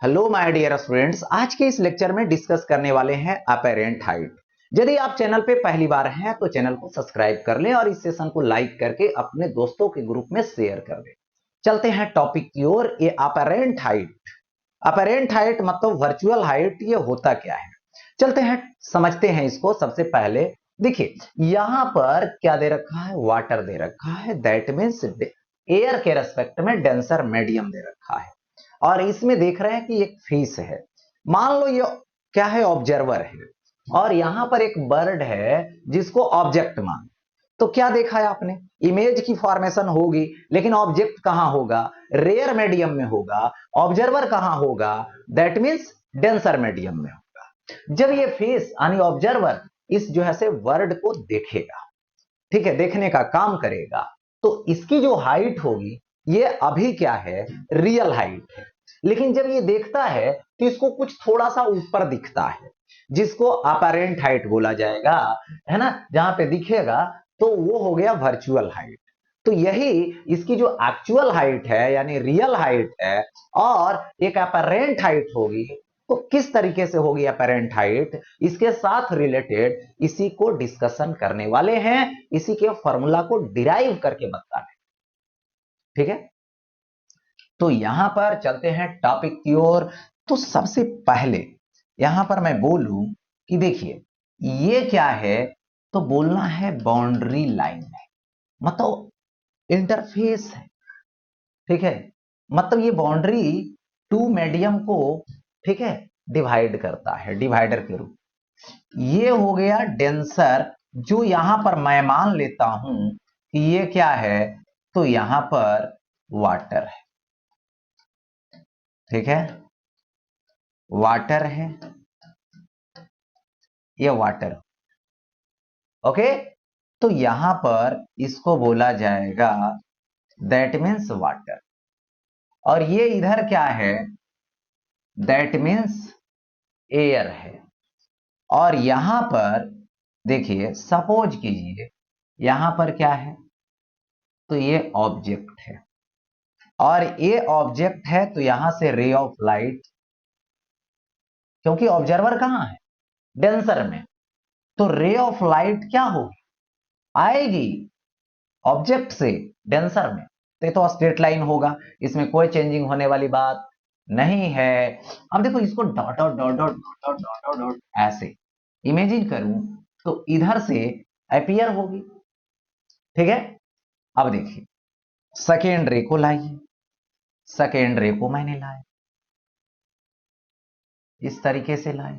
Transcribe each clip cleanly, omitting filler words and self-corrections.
Hello my dear students, आज के इस लेक्चर में डिस्कस करने वाले हैं अपेरेंट हाइट। यदि आप चैनल पे पहली बार हैं तो चैनल को सब्सक्राइब कर लें और इस सेशन को लाइक करके अपने दोस्तों के ग्रुप में शेयर कर दें। चलते हैं टॉपिक की ओर। ये अपेरेंट हाइट, अपेरेंट हाइट मतलब वर्चुअल हाइट, ये होता क्या है? चलते हैं समझते हैं इसको। सबसे पहले देखिए, यहां पर क्या दे रखा है? वाटर दे रखा है, दैट मीन्स एयर के रेस्पेक्ट में डेंसर मीडियम दे रखा है। और इसमें देख रहे हैं कि एक फिश है, मान लो ये क्या है? ऑब्जर्वर है। और यहां पर एक बर्ड है जिसको ऑब्जेक्ट मान। तो क्या देखा है आपने? इमेज की फॉर्मेशन होगी, लेकिन ऑब्जेक्ट कहां होगा? रेयर मीडियम में होगा। ऑब्जर्वर कहां होगा? दैट मीन्स डेंसर मीडियम में होगा। जब ये फिश यानी ऑब्जर्वर इस जो है से वर्ड को देखेगा, ठीक है, देखने का काम करेगा, तो इसकी जो हाइट होगी ये अभी क्या है? रियल हाइट है। लेकिन जब ये देखता है तो इसको कुछ थोड़ा सा ऊपर दिखता है, जिसको अपेरेंट हाइट बोला जाएगा, है ना? जहां पे दिखेगा तो वो हो गया वर्चुअल हाइट। तो यही इसकी जो एक्चुअल हाइट है यानी रियल हाइट है, और एक अपेरेंट हाइट होगी। तो किस तरीके से होगी अपेरेंट हाइट, इसके साथ रिलेटेड इसी को डिस्कशन करने वाले हैं, इसी के फॉर्मूला को डिराइव करके बताने। ठीक है, तो यहां पर चलते हैं टॉपिक की ओर। तो सबसे पहले यहां पर मैं बोलूं कि देखिए, ये क्या है? तो बोलना है बाउंड्री लाइन है, मतलब इंटरफेस है। ठीक है, मतलब ये बाउंड्री टू मीडियम को, ठीक है, डिवाइड करता है, डिवाइडर के रूप। ये हो गया डेंसर, जो यहां पर मैं मान लेता हूं कि ये क्या है? तो यहां पर वाटर है। ठीक है, वाटर है, ये वाटर। ओके, तो यहां पर इसको बोला जाएगा दैट मीन्स वाटर। और ये इधर क्या है? दैट मीन्स एयर है। और यहां पर देखिए, सपोज कीजिए यहां पर क्या है? तो ये ऑब्जेक्ट है, और ये ऑब्जेक्ट है तो यहां से रे ऑफ लाइट, क्योंकि ऑब्जर्वर कहां है? डेंसर में। तो रे ऑफ लाइट क्या होगी? आएगी ऑब्जेक्ट से डेंसर में। तो स्ट्रेट लाइन होगा, इसमें कोई चेंजिंग होने वाली बात नहीं है। अब देखो, इसको dot dot dot dot dot dot dot dot ऐसे इमेजिन करूं तो इधर से अपीयर होगी। ठीक है, अब देखिए, सेकेंड रे को लाइए, सेकेंड रे को मैंने लाया, इस तरीके से लाए,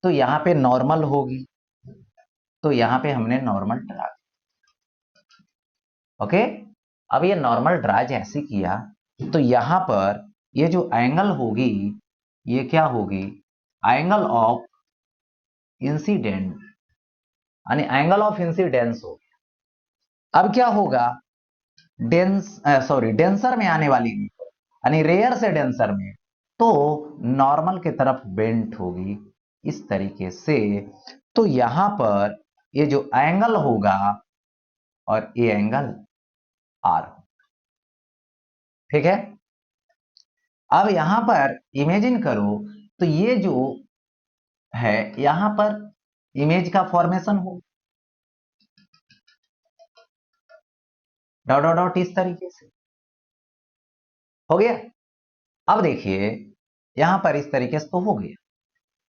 तो यहां पे नॉर्मल होगी, तो यहां पे हमने नॉर्मल ड्रा। ओके, अब ये नॉर्मल ड्रा जैसे किया तो यहां पर ये जो एंगल होगी, ये क्या होगी? एंगल ऑफ इंसिडेंट, यानी एंगल ऑफ इंसिडेंस हो गया। अब क्या होगा? डेंसर में आने वाली, यानी रेयर से डेंसर में, तो नॉर्मल की तरफ बेंट होगी इस तरीके से। तो यहां पर ये जो एंगल होगा और ये एंगल आर। ठीक है, अब यहां पर इमेजिन करो तो ये जो है यहां पर इमेज का फॉर्मेशन हो, डॉट डॉट डॉट इस तरीके से हो गया। अब देखिए, यहां पर इस तरीके से तो हो गया।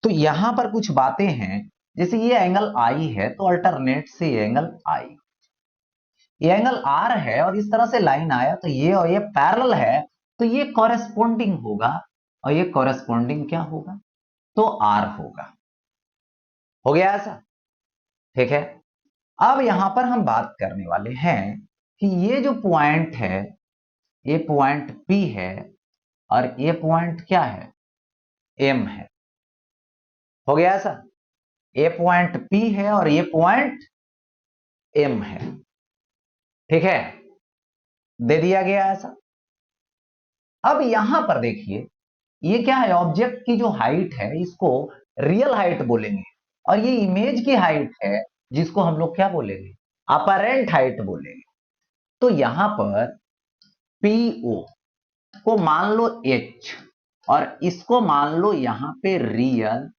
तो यहां पर कुछ बातें हैं, जैसे ये एंगल आई है तो अल्टरनेट से ये एंगल आई, ये एंगल आर है और इस तरह से लाइन आया तो ये और ये पैरेलल है, तो ये कॉरेस्पॉन्डिंग होगा, और ये कॉरेस्पॉन्डिंग क्या होगा? तो आर होगा। हो गया ऐसा? ठीक है, अब यहां पर हम बात करने वाले हैं कि ये जो पॉइंट है, ये पॉइंट पी है, और ये पॉइंट क्या है? एम है। हो गया ऐसा? ये पॉइंट पी है और ये पॉइंट एम है। ठीक है, दे दिया गया ऐसा। अब यहां पर देखिए, ये क्या है? ऑब्जेक्ट की जो हाइट है इसको रियल हाइट बोलेंगे, और ये इमेज की हाइट है जिसको हम लोग क्या बोलेंगे? अपरेंट हाइट बोलेंगे। तो यहां पर पीओ को मान लो एच, और इसको मान लो यहां पे रियल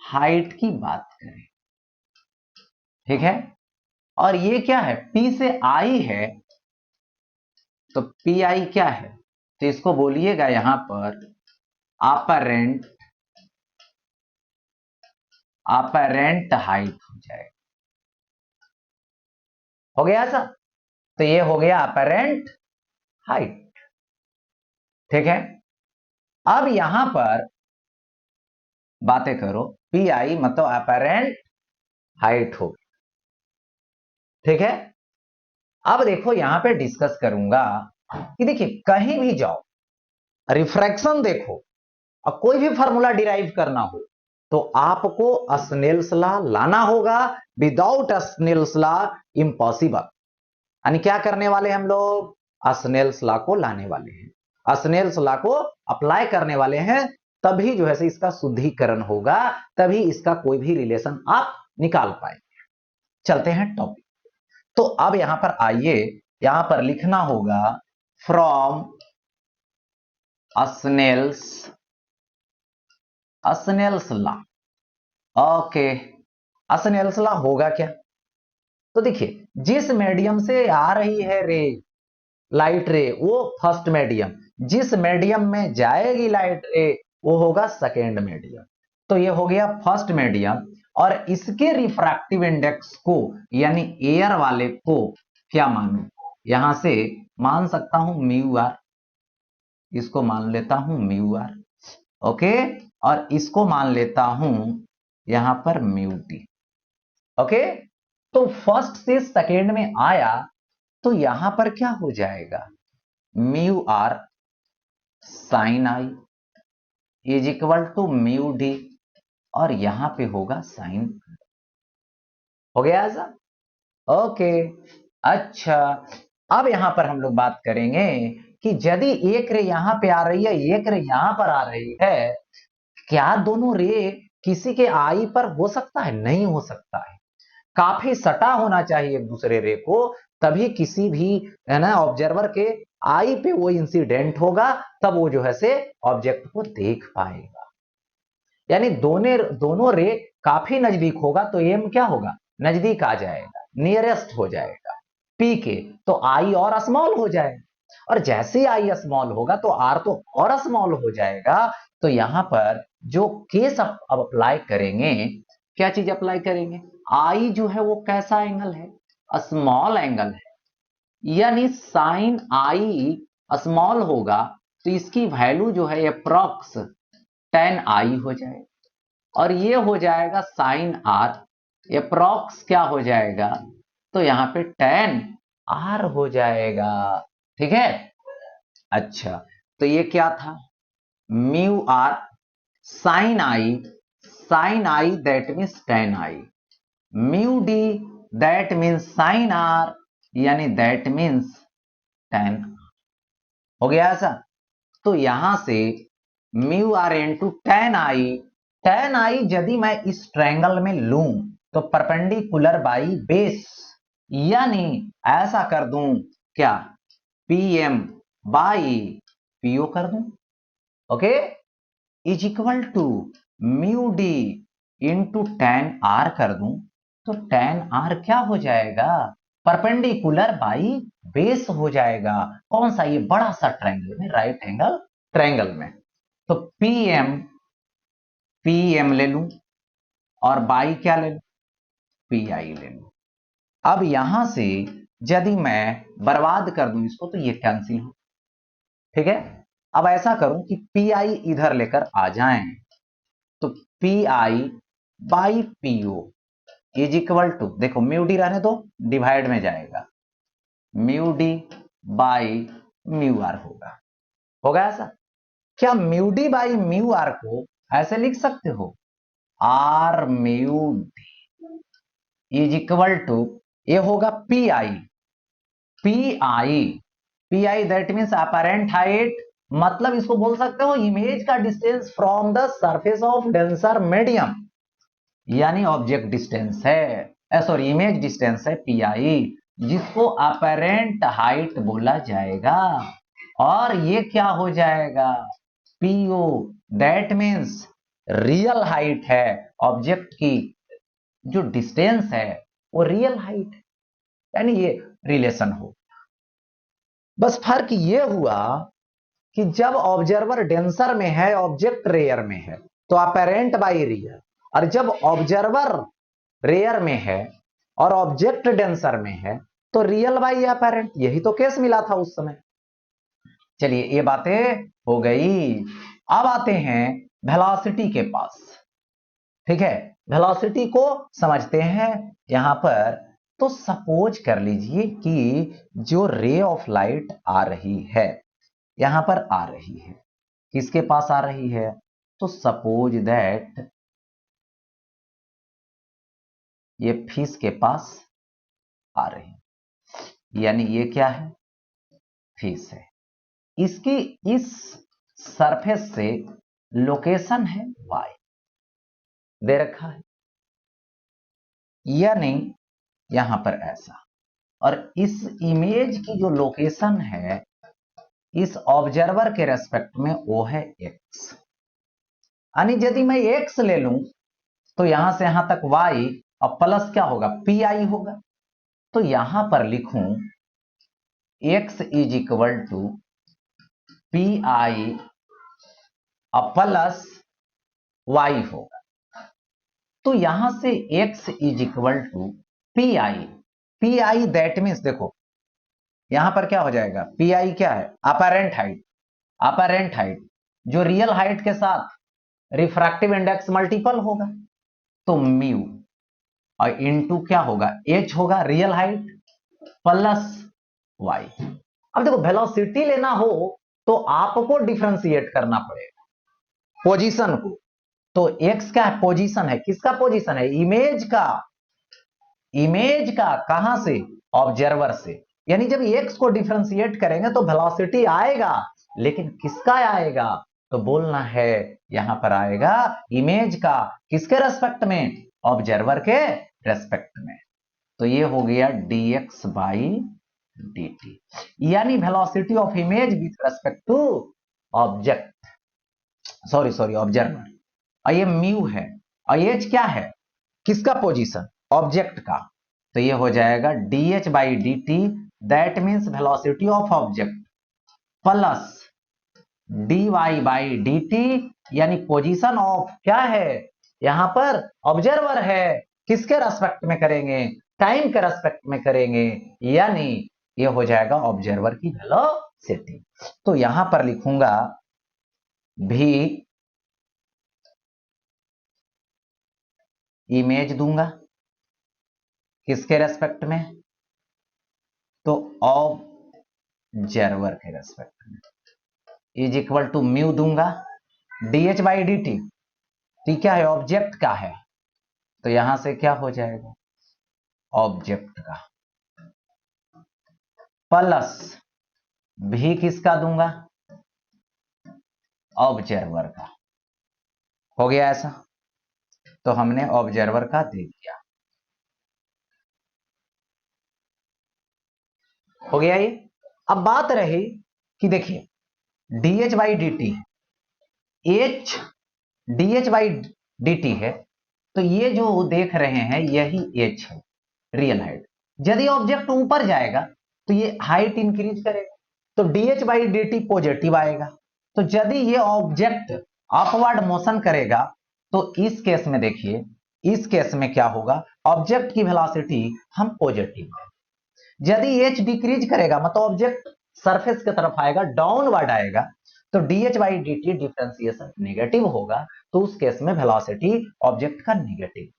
हाइट की बात करें, ठीक है। और ये क्या है, P से I है, तो पी आई क्या है, तो इसको बोलिएगा यहां पर अपरेंट हाइट हो जाएगा। हो गया ऐसा, तो ये हो गया अपरेंट हाइट, ठीक है। अब यहां पर बातें करो, पी आई मतलब अपरेंट हाइट हो, ठीक है। अब देखो यहां पे डिस्कस करूंगा कि देखिए कहीं भी जाओ, रिफ्रैक्शन देखो और कोई भी फार्मूला डिराइव करना हो तो आपको स्नेल्स लॉ लाना होगा। Without Snell's law impossible. यानी क्या करने वाले हम लोग, स्नेल्स लॉ को लाने वाले हैं, स्नेल्स लॉ को अप्लाई करने वाले हैं, तभी जो है इसका शुद्धिकरण होगा, तभी इसका कोई भी रिलेशन आप निकाल पाएंगे। चलते हैं टॉपिक। तो अब यहां पर आइए, यहां पर लिखना होगा from Snell's law. Okay, Snell's law होगा क्या, तो देखिए जिस मीडियम से आ रही है रे, लाइट रे, वो फर्स्ट मीडियम, जिस मीडियम में जाएगी लाइट रे वो होगा सेकेंड मीडियम। तो ये हो गया फर्स्ट मीडियम, और इसके रिफ्रैक्टिव इंडेक्स को यानी एयर वाले को क्या मानूं, यहां से मान सकता हूं म्यू आर, इसको मान लेता हूं म्यू आर, ओके। और इसको मान लेता हूं यहां पर म्यू टी, ओके। तो फर्स्ट से सेकेंड में आया तो यहां पर क्या हो जाएगा, mu R sine I is equal to mu D, और यहां पे होगा साइन। हो गया ऐसा, ओके। अच्छा, अब यहां पर हम लोग बात करेंगे कि यदि एक रे यहां पे आ रही है, एक रे यहां पर आ रही है, क्या दोनों रे किसी के आई पर हो सकता है, नहीं हो सकता है। काफी सटा होना चाहिए एक दूसरे रे को, तभी किसी भी है ना ऑब्जर्वर के आई पे वो इंसिडेंट होगा, तब वो जो है से ऑब्जेक्ट को देख पाएगा। यानी दोनों दोनों रे काफी नजदीक होगा तो एम क्या होगा, नजदीक आ जाएगा, नियरेस्ट हो जाएगा पी के, तो आई और स्मॉल हो जाएगा, और जैसे आई स्मॉल होगा तो आर तो और स्मॉल हो जाएगा। तो यहां पर जो केस अब अप्लाई करेंगे, क्या चीज अप्लाई करेंगे, आई जो है वो कैसा एंगल है, स्मॉल एंगल है, यानी साइन आई स्मॉल होगा तो इसकी वैल्यू जो है अप्रॉक्स टेन आई हो जाएगा, और ये हो जाएगा साइन आर अप्रॉक्स क्या हो जाएगा, तो यहां पे टेन आर हो जाएगा, ठीक है। अच्छा, तो ये क्या था, mu R sine I that means tan I, mu D that means sine R, यानी दैट मीन्स टेन। हो गया ऐसा, तो यहां से mu R into tan I यदि मैं इस ट्रायंगल में लूं तो परपेंडिकुलर बाई बेस, यानी ऐसा कर दूं क्या, पीएम बाई पीओ कर दूं, okay, is equal to mu D into tan R कर दूं, तो टेन आर क्या हो जाएगा, परपेंडिकुलर बाई बेस हो जाएगा। कौन सा, ये बड़ा सा ट्रायंगल में, राइट एंगल ट्रायंगल में। तो पीएम ले लूं और बाई क्या ले लूं, पी आई ले लूं। अब यहां से यदि मैं बर्बाद कर दूं इसको तो ये कैंसिल हो, ठीक है। अब ऐसा करूं कि पी आई इधर लेकर आ जाएं, तो P I by PO is equal to, देखो म्यू डी रहने दो, डिवाइड में जाएगा, mu D by mu R होगा ऐसा। क्या mu D by mu R को ऐसे लिख सकते हो, R mu D is equal to, ये होगा P I that means apparent height, मतलब इसको बोल सकते हो इमेज का distance from the surface of denser medium, यानी ऑब्जेक्ट डिस्टेंस है, सॉरी इमेज डिस्टेंस है पी आई, जिसको अपरेंट हाइट बोला जाएगा। और ये क्या हो जाएगा, PU, that means real height है ऑब्जेक्ट की, जो डिस्टेंस है वो रियल हाइट है, यानी ये रिलेशन हो। बस फर्क ये हुआ कि जब ऑब्जर्वर डेंसर में है ऑब्जेक्ट रेयर में है तो अपेरेंट बाई रियल, और जब ऑब्जर्वर रेयर में है और ऑब्जेक्ट डेंसर में है तो रियल बाई अपेरेंट। यही तो केस मिला था उस समय। चलिए ये बातें हो गई। अब आते हैं वेलोसिटी के पास। ठीक है, वेलोसिटी को समझते हैं यहां पर। तो सपोज कर लीजिए कि जो रे ऑफ लाइट आ रही है यहां पर आ रही है, किसके पास आ रही है? तो सपोज दैट ये फिश के पास आ रही है, यानी ये क्या है? फिश है। इसकी इस सरफेस से लोकेशन है y दे रखा है, यानी यहां पर ऐसा, और इस इमेज की जो लोकेशन है इस ऑब्जर्वर के रेस्पेक्ट में वो है x। यानी यदि मैं x ले लूं तो यहां से यहां तक y और प्लस क्या होगा? pi होगा। तो यहां पर लिखूं x is equal to pi plus y होगा। तो यहां से x is equal to pi that means देखो यहां पर क्या हो जाएगा? pi क्या है? Apparent height. अपेरेंट हाइट जो रियल हाइट के साथ रिफ्रैक्टिव इंडेक्स मल्टीपल होगा, तो म्यू और इनटू क्या होगा? h होगा रियल हाइट प्लस y। अब देखो वेलोसिटी लेना हो तो आपको डिफरेंशिएट करना पड़ेगा पोजीशन को। तो x का पोजीशन है, किसका पोजीशन है? इमेज का। इमेज का कहां से? ऑब्जर्वर से। यानी जब x को डिफरेंशिएट करेंगे तो वेलोसिटी आएगा, लेकिन किसका आएगा? तो बोलना है यहां पर आएगा इमेज का। किसके रेस्पेक्ट में? ऑब्जर्वर के रेस्पेक्ट में। तो ये हो गया dx बाई dt, यानी velocity of image with respect to object, sorry observer. और ये म्यू है और एच क्या है? किसका पोजीशन? ऑब्जेक्ट का। तो ये हो जाएगा dh by dt, that means velocity of object plus dy by dt, यानी पोजीशन ऑफ क्या है? यहां पर ऑब्जर्वर है। किसके रेस्पेक्ट में करेंगे? टाइम के रेस्पेक्ट में करेंगे, यानी ये हो जाएगा ऑब्जर्वर की वेलोसिटी। तो यहां पर लिखूंगा भी इमेज दूंगा किसके रेस्पेक्ट में? तो ऑब्जर्वर के रेस्पेक्ट में, इज इक्वल टू म्यू दूंगा dh बाई dt। ठीक क्या है? ऑब्जेक्ट का है, तो यहां से क्या हो जाएगा? ऑब्जेक्ट का प्लस भी किसका दूंगा? ऑब्जर्वर का। हो गया ऐसा? तो हमने ऑब्जर्वर का दे दिया। हो गया ये। अब बात रही कि देखिए dh by dt, h dh by dt है, तो ये जो देख रहे हैं यही h है रियल हाइट। यदि ऑब्जेक्ट ऊपर जाएगा तो ये हाइट इंक्रीज करेगा, तो dh बाई dt पॉजिटिव आएगा। तो यदि ये ऑब्जेक्ट अपवर्ड मोशन करेगा तो इस केस में देखिए, इस केस में क्या होगा? ऑब्जेक्ट की वेलोसिटी हम पॉजिटिव है। यदि h डिक्रीज करेगा मतलब ऑब्जेक्ट सरफेस की तरफ आएगा, डाउनवर्ड आएगा, तो dh by dt differentiation negative होगा, तो उस केस में वेलोसिटी ऑब्जेक्ट का नेगेटिव।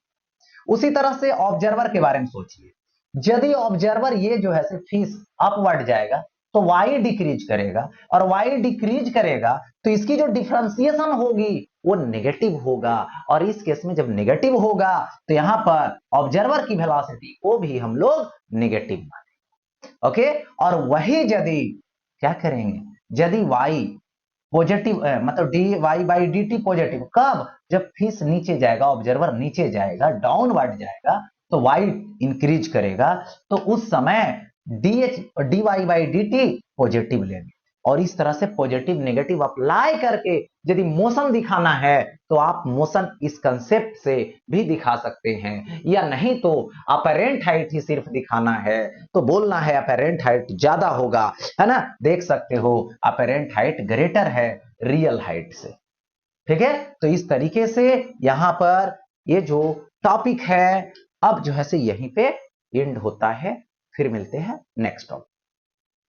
उसी तरह से ऑब्जर्वर के बारे में सोचिए। यदि ऑब्जर्वर ये जो है फिश अपवर्ड जाएगा तो y डिक्रीज करेगा, और y डिक्रीज करेगा तो इसकी जो डिफरेंशिएशन होगी वो नेगेटिव होगा, और इस केस में जब नेगेटिव होगा तो यहां पर ऑब्जर्वर की वेलोसिटी को भी हम लोग नेगेटिव मानेंगे। ओके, और वही यदि क्या करेंगे? यदि y पॉजिटिव मतलब dy बाई dt पॉजिटिव, कब? जब फिश नीचे जाएगा, ऑब्जर्वर नीचे जाएगा, डाउनवर्ड जाएगा, तो y इंक्रीज करेगा, तो उस समय dy बाई dt पॉजिटिव लेंगे, और इस तरह से पॉजिटिव नेगेटिव अप्लाई करके यदि मोशन दिखाना है तो आप मोशन इस कंसेप्ट से भी दिखा सकते हैं, या नहीं तो अपरेंट हाइट ही सिर्फ दिखाना है तो बोलना है अपरेंट हाइट ज्यादा होगा, है ना। देख सकते हो अपरेंट हाइट ग्रेटर है रियल हाइट से। ठीक है, तो इस तरीके से यहां पर ये जो टॉपिक है अब जो है से यहीं पे एंड होता है। फिर मिलते हैं नेक्स्ट टॉपिक।